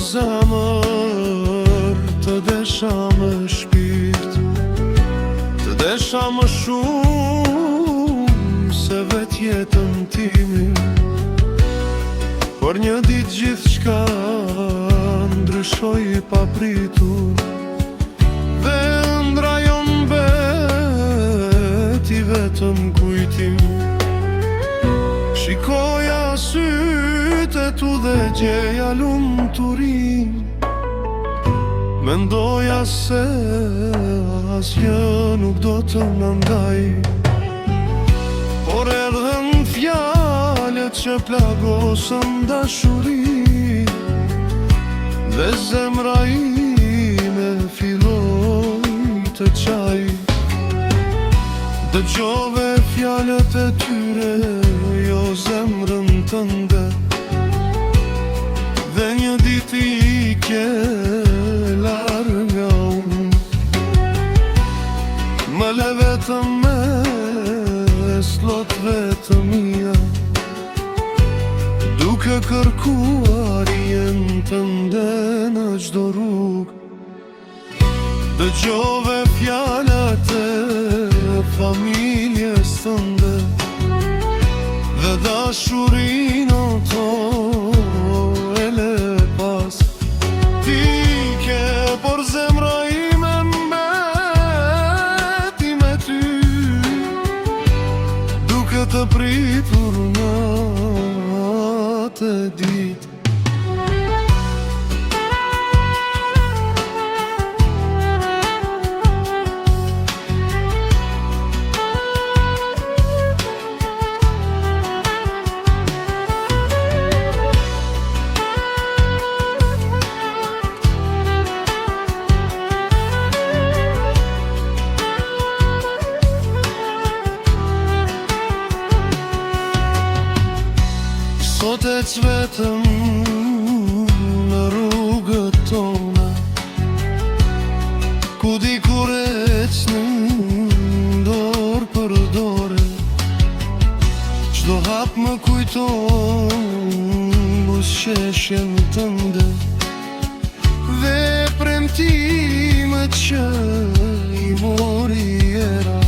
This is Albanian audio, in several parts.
zemër, të desha me shpirt, të desha më shumë se vet jetën timi. Por një ditë gjithçka ndryshoi pa pritur, dhe ëndra jon mbeti vetëm kujtim. Shikoja sytë e tu dhe gjeja lumturin, mendoja se asgjë nuk do të më ndaj. Por erdhën fjalët që plagosën dashurin, dhe zemra ime filloi të qaj. Dëgjove fjalët e tyre, jo zemrën tënde, dhe një ditë ike larga unë. Më le vetëm me slotëve të mia, duke kërkuar jenë tënde në çdo rrugë. Dëgjove fjalët e familjes tënde, dhe dashurinë to e le pas. Ti ke, por zemra ime mbeti me ty, duke të pritur natë e ditë. Sot ec vetëm në rrugët tona, ku dikur ecnë dorë për dore. Çdo hap më kujton buzëqeshjen tënde, dhe premtimet që i mori era.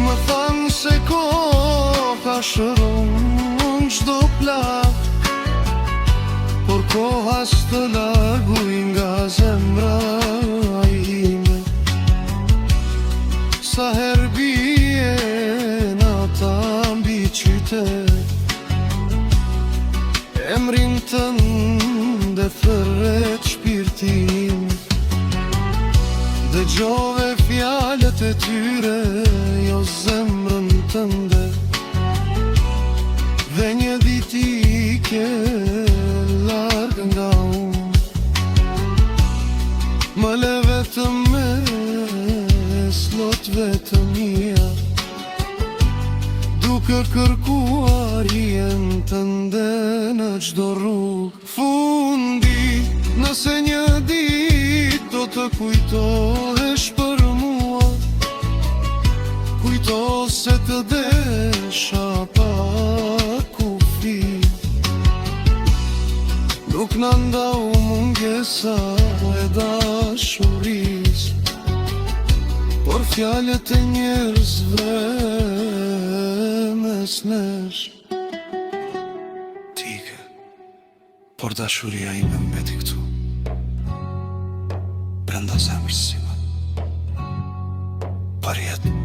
Më thanë se koha shëron çdo plak, por koha s'të larguj nga zemra ime. Sa herë bie nata mbi qytet, emrin tënde thërret shpirtin. Dëgjove fjalët e tyre, jo zemrën tënde, dhe një ditë ike larg nga unë. Më le vetëm me slotëve të mia, duke kërkuar jenë tënde në çdo rrugë. Fundi, nëse një ditë do të kujtohesh për mua, kujto se të desha pa kufi. Nuk në ndau mungesa e dashuris, por fjalët e njerëzve mes nesh. Ti ke, por dashuria ime mbeti këtu, brenda zemrës sime, për jetë.